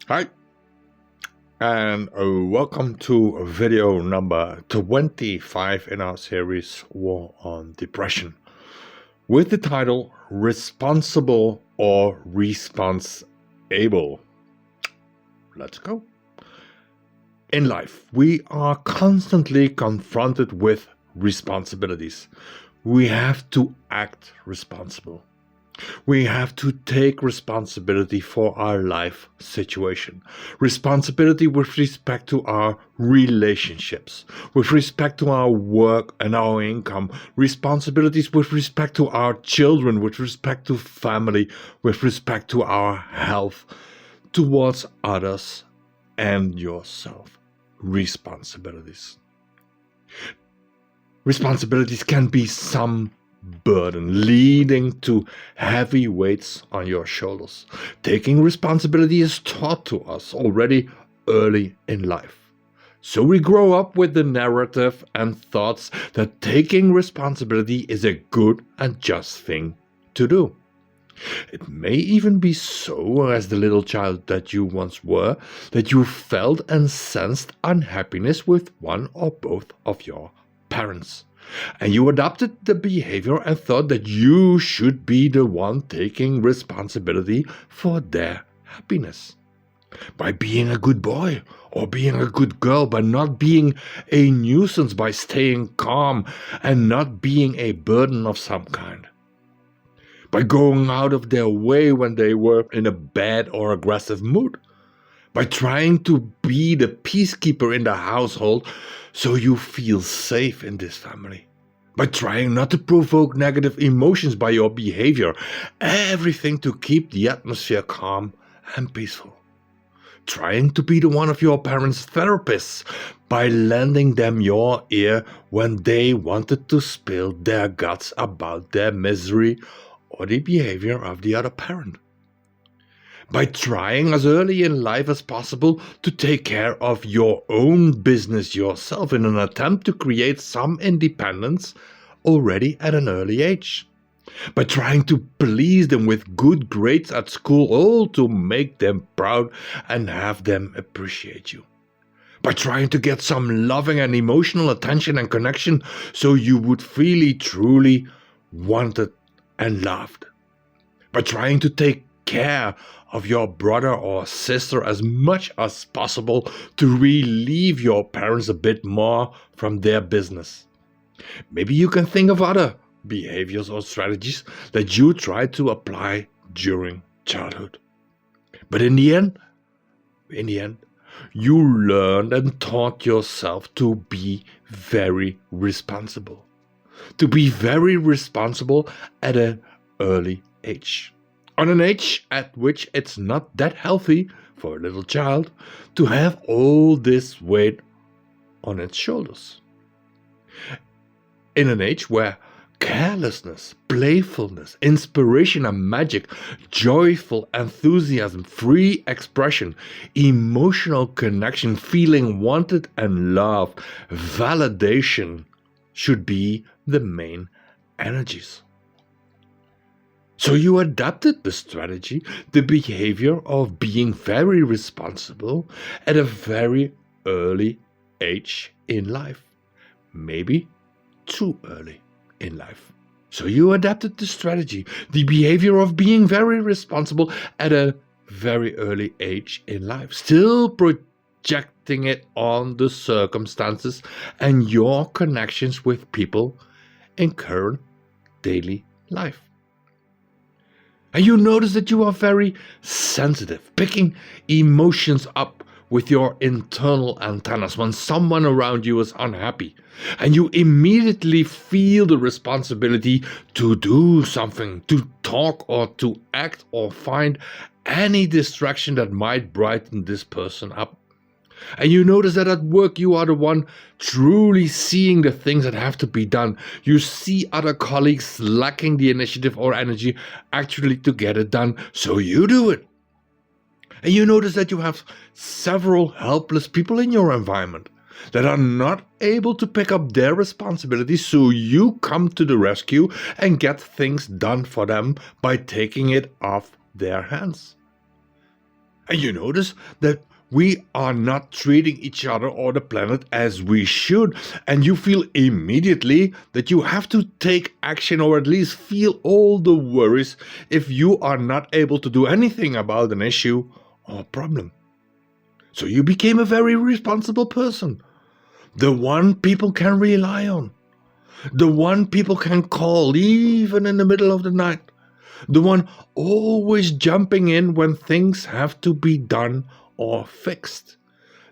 Hi, and welcome to video number 25 in our series War on Depression with the title Responsible or Response-able. Let's go. In life, we are constantly confronted with responsibilities. We have to act responsible. We have to take responsibility for our life situation. Responsibility with respect to our relationships, with respect to our work and our income, responsibilities with respect to our children, with respect to family, with respect to our health, towards others and yourself. Responsibilities. Responsibilities can be some burden, leading to heavy weights on your shoulders. Taking responsibility is taught to us already early in life. So we grow up with the narrative and thoughts that taking responsibility is a good and just thing to do. It may even be so, as the little child that you once were, that you felt and sensed unhappiness with one or both of your parents. And you adopted the behavior and thought that you should be the one taking responsibility for their happiness. By being a good boy or being a good girl, by not being a nuisance, by staying calm and not being a burden of some kind. By going out of their way when they were in a bad or aggressive mood. By trying to be the peacekeeper in the household so you feel safe in this family. By trying not to provoke negative emotions by your behavior. Everything to keep the atmosphere calm and peaceful. Trying to be the one of your parents' therapists by lending them your ear when they wanted to spill their guts about their misery or the behavior of the other parent. By trying as early in life as possible to take care of your own business yourself in an attempt to create some independence already at an early age. By trying to please them with good grades at school, all to make them proud and have them appreciate you. By trying to get some loving and emotional attention and connection so you would feel truly wanted and loved. By trying to take care of your brother or sister as much as possible to relieve your parents a bit more from their business. Maybe you can think of other behaviors or strategies that you tried to apply during childhood. But in the end, you learned and taught yourself to be very responsible. To be very responsible at an early age. On an age at which it's not that healthy for a little child to have all this weight on its shoulders. In an age where carelessness, playfulness, inspiration and magic, joyful enthusiasm, free expression, emotional connection, feeling wanted and loved, validation should be the main energies. So you adapted the strategy, the behavior of being very responsible at a very early age in life. Maybe too early in life. So you adapted the strategy, the behavior of being very responsible at a very early age in life, still projecting it on the circumstances and your connections with people in current daily life. And you notice that you are very sensitive, picking emotions up with your internal antennas when someone around you is unhappy. And you immediately feel the responsibility to do something, to talk or to act or find any distraction that might brighten this person up. And you notice that at work you are the one truly seeing the things that have to be done. You see other colleagues lacking the initiative or energy actually to get it done, so you do it. And you notice that you have several helpless people in your environment that are not able to pick up their responsibilities, so you come to the rescue and get things done for them by taking it off their hands. And you notice that we are not treating each other or the planet as we should, and you feel immediately that you have to take action or at least feel all the worries if you are not able to do anything about an issue or problem. So you became a very responsible person, the one people can rely on, the one people can call even in the middle of the night, the one always jumping in when things have to be done or fixed,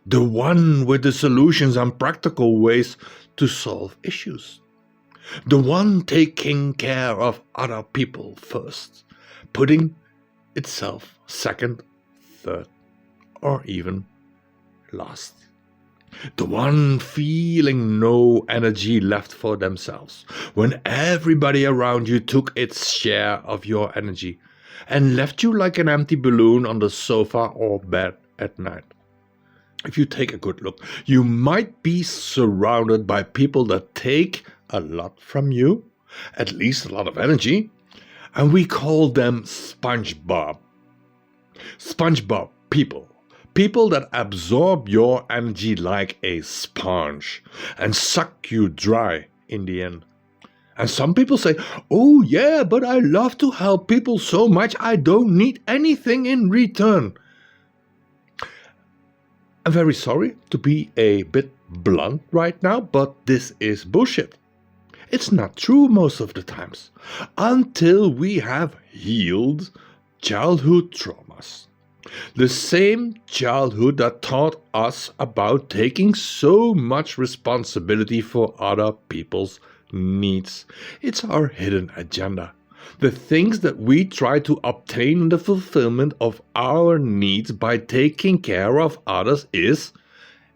the one with the solutions and practical ways to solve issues, the one taking care of other people first, putting itself second, third, or even last. The one feeling no energy left for themselves when everybody around you took its share of your energy and left you like an empty balloon on the sofa or bed at night. If you take a good look, you might be surrounded by people that take a lot from you, at least a lot of energy, and we call them SpongeBob. SpongeBob people. People that absorb your energy like a sponge and suck you dry in the end. And some people say, "Oh yeah, but I love to help people so much I don't need anything in return." I'm very sorry to be a bit blunt right now, but this is bullshit. It's not true most of the times, until we have healed childhood traumas. The same childhood that taught us about taking so much responsibility for other people's needs. It's our hidden agenda. The things that we try to obtain the fulfillment of our needs by taking care of others is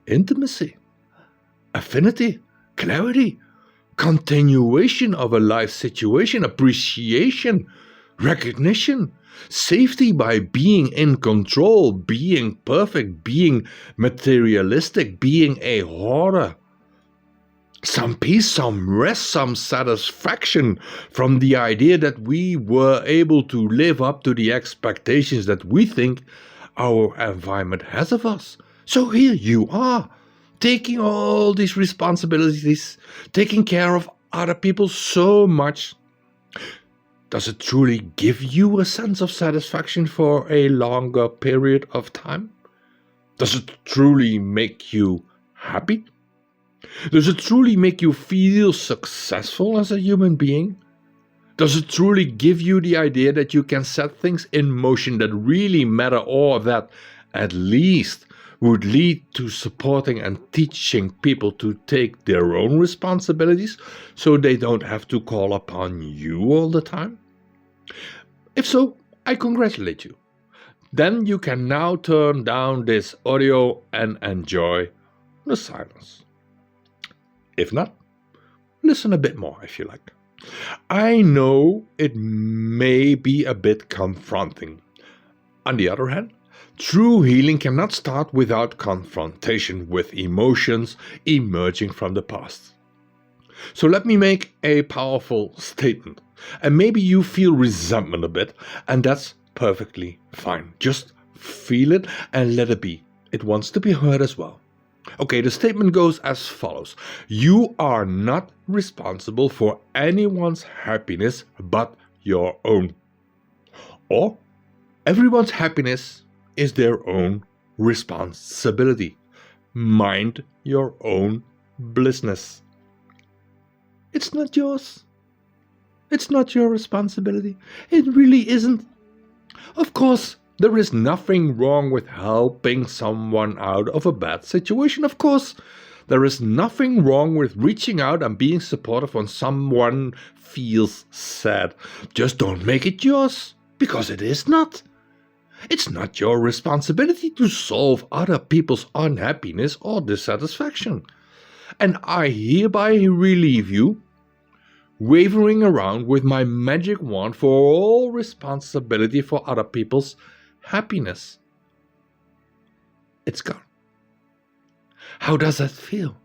intimacy, affinity, clarity, continuation of a life situation, appreciation, recognition, safety by being in control, being perfect, being materialistic, being a hoarder. Some peace, some rest, some satisfaction from the idea that we were able to live up to the expectations that we think our environment has of us. So here you are, taking all these responsibilities, taking care of other people so much. Does it truly give you a sense of satisfaction for a longer period of time? Does it truly make you happy? Does it truly make you feel successful as a human being? Does it truly give you the idea that you can set things in motion that really matter or that at least would lead to supporting and teaching people to take their own responsibilities so they don't have to call upon you all the time? If so, I congratulate you. Then you can now turn down this audio and enjoy the silence. If not, listen a bit more if you like. I know it may be a bit confronting. On the other hand, true healing cannot start without confrontation with emotions emerging from the past. So let me make a powerful statement. And maybe you feel resentment a bit, and that's perfectly fine. Just feel it and let it be. It wants to be heard as well. Okay, the statement goes as follows. You are not responsible for anyone's happiness but your own. Or everyone's happiness is their own responsibility. Mind your own business. It's not yours. It's not your responsibility. It really isn't. Of course, there is nothing wrong with helping someone out of a bad situation. Of course, there is nothing wrong with reaching out and being supportive when someone feels sad. Just don't make it yours, because it is not. It's not your responsibility to solve other people's unhappiness or dissatisfaction. And I hereby relieve you, wavering around with my magic wand for all responsibility for other people's happiness. It's gone. How does that feel?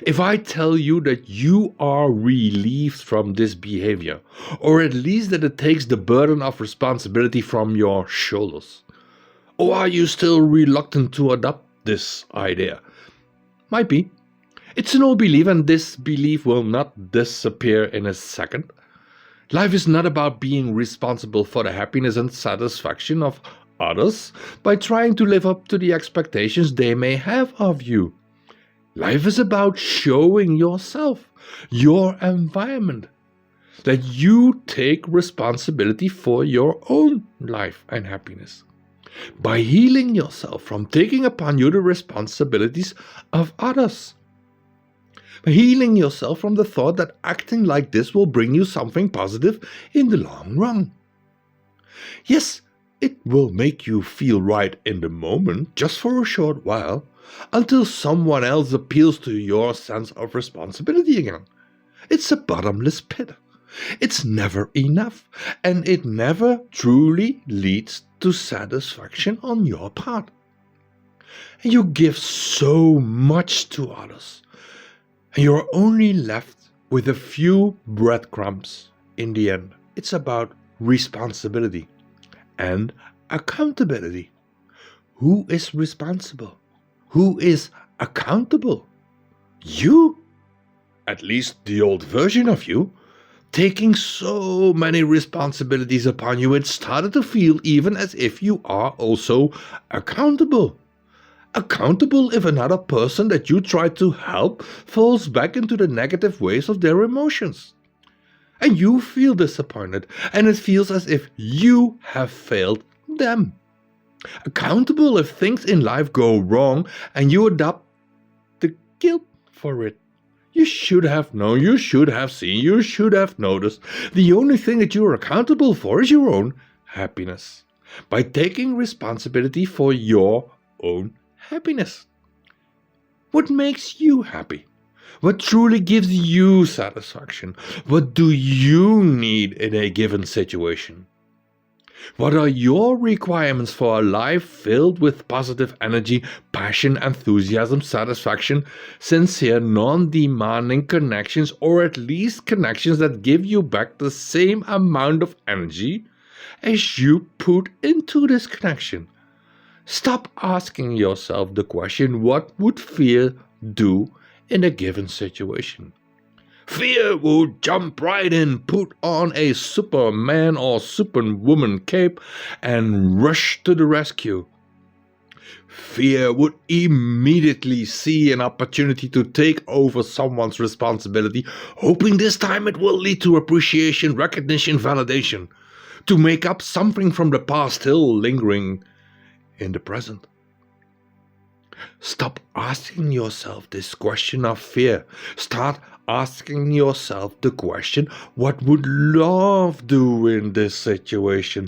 If I tell you that you are relieved from this behavior, or at least that it takes the burden of responsibility from your shoulders, Or are you still reluctant to adopt this idea? Might be. It's an old belief, and this belief will not disappear in a second. Life is not about being responsible for the happiness and satisfaction of others by trying to live up to the expectations they may have of you. Life is about showing yourself, your environment, that you take responsibility for your own life and happiness. By healing yourself from taking upon you the responsibilities of others. By healing yourself from the thought that acting like this will bring you something positive in the long run. Yes, it will make you feel right in the moment, just for a short while, until someone else appeals to your sense of responsibility again. It's a bottomless pit. It's never enough, and it never truly leads to satisfaction on your part. And you give so much to others, and you're only left with a few breadcrumbs in the end. It's about responsibility and accountability. Who is responsible? Who is accountable? You? At least the old version of you. Taking so many responsibilities upon you, it started to feel even as if you are also accountable. Accountable if another person that you try to help falls back into the negative ways of their emotions. And you feel disappointed, and it feels as if you have failed them. Accountable if things in life go wrong and you adopt the guilt for it. You should have known, you should have seen, you should have noticed. The only thing that you are accountable for is your own happiness. By taking responsibility for your own happiness. What makes you happy? What truly gives you satisfaction? What do you need in a given situation? What are your requirements for a life filled with positive energy, passion, enthusiasm, satisfaction, sincere, non-demanding connections, or at least connections that give you back the same amount of energy as you put into this connection? Stop asking yourself the question, what would fear do in a given situation? Fear will jump right in, put on a Superman or Superwoman cape, and rush to the rescue. Fear would immediately see an opportunity to take over someone's responsibility, hoping this time it will lead to appreciation, recognition, validation, to make up something from the past still lingering in the present. Stop asking yourself this question of fear. Start asking yourself the question, what would love do in this situation?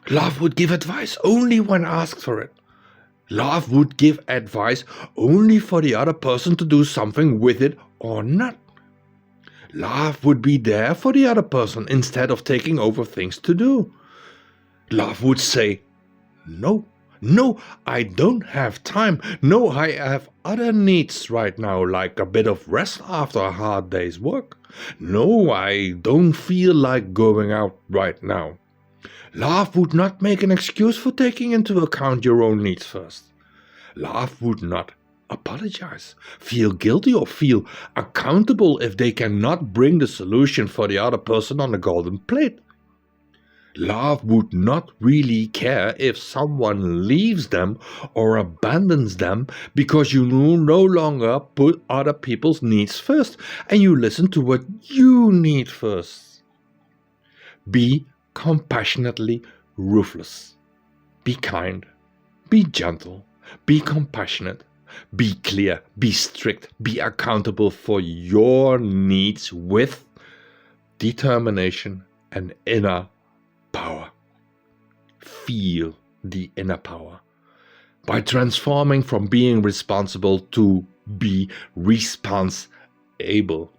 Love would give advice only when asked for it. Love would give advice only for the other person to do something with it or not. Love would be there for the other person instead of taking over things to do. Love would say, no. No, I don't have time. No, I have other needs right now, like a bit of rest after a hard day's work. No, I don't feel like going out right now. Love would not make an excuse for taking into account your own needs first. Love would not apologize, feel guilty, or feel accountable if they cannot bring the solution for the other person on the golden plate. Love would not really care if someone leaves them or abandons them because you no longer put other people's needs first and you listen to what you need first. Be compassionately ruthless. Be kind. Be gentle. Be compassionate. Be clear. Be strict. Be accountable for your needs with determination and inner power. Feel the inner power by transforming from being responsible to be respons-able.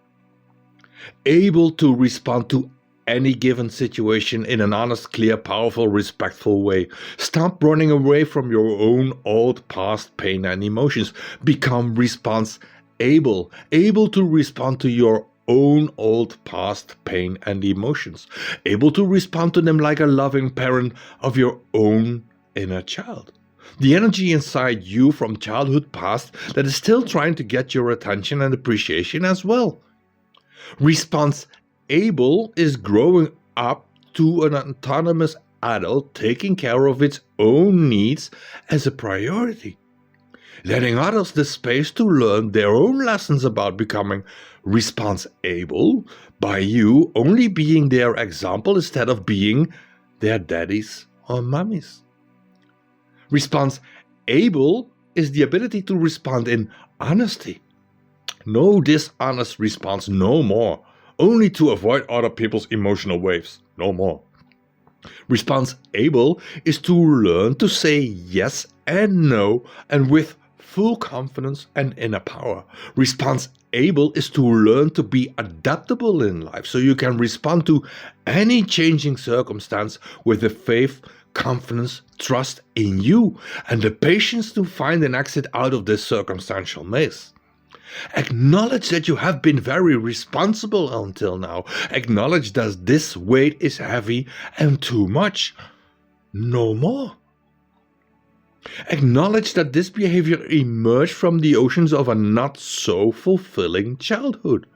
Able to respond to any given situation in an honest, clear, powerful, respectful way. Stop running away from your own old past pain and emotions. Become respons-able, able to respond to your own old past pain and emotions, able to respond to them like a loving parent of your own inner child. The energy inside you from childhood past that is still trying to get your attention and appreciation as well. Respons-able is growing up to an autonomous adult taking care of its own needs as a priority, letting others the space to learn their own lessons about becoming respons-able by you only being their example instead of being their daddies or mummies. Respons-able is the ability to respond in honesty. No dishonest response, no more. Only to avoid other people's emotional waves, no more. Respons-able is to learn to say yes and no, and with full confidence and inner power. Respons-able is to learn to be adaptable in life so you can respond to any changing circumstance with the faith, confidence, trust in you, and the patience to find an exit out of this circumstantial maze. Acknowledge that you have been very responsible until now. Acknowledge that this weight is heavy and too much. No more. Acknowledge that this behavior emerged from the oceans of a not so fulfilling childhood.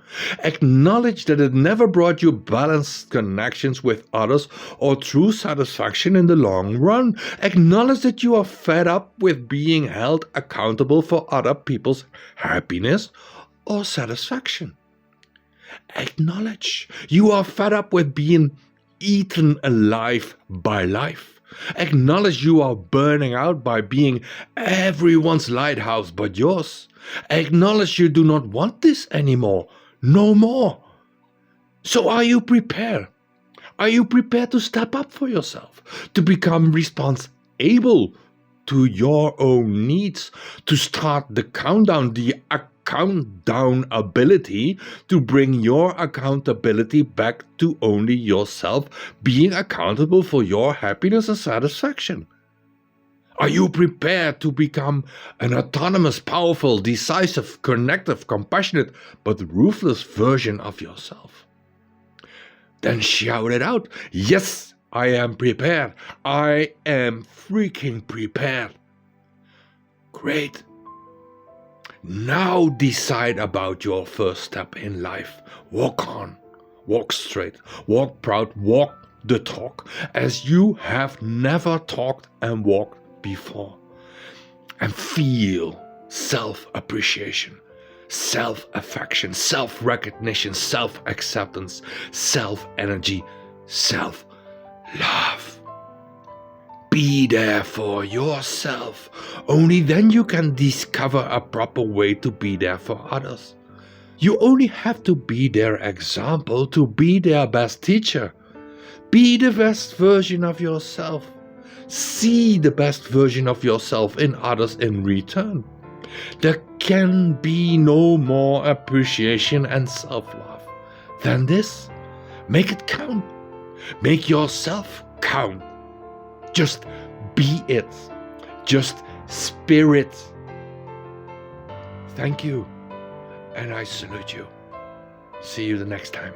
Acknowledge that it never brought you balanced connections with others or true satisfaction in the long run. Acknowledge that you are fed up with being held accountable for other people's happiness or satisfaction. Acknowledge you are fed up with being eaten alive by life. Acknowledge you are burning out by being everyone's lighthouse but yours. Acknowledge you do not want this anymore. No more. So are you prepared? Are you prepared to step up for yourself? To become respons-able to your own needs? To start the countdown, the countdown ability to bring your accountability back to only yourself, being accountable for your happiness and satisfaction? Are you prepared to become an autonomous, powerful, decisive, connected, compassionate, but ruthless version of yourself? Then shout it out. Yes, I am prepared. I am freaking prepared. Great. Now decide about your first step in life. Walk on, walk straight, walk proud, walk the talk as you have never talked and walked before. And feel self-appreciation, self-affection, self-recognition, self-acceptance, self-energy, self-love. Be there for yourself. Only then you can discover a proper way to be there for others. You only have to be their example to be their best teacher. Be the best version of yourself. See the best version of yourself in others in return. There can be no more appreciation and self-love than this. Make it count. Make yourself count. Just be it. Just spirit. Thank you, and I salute you. See you the next time.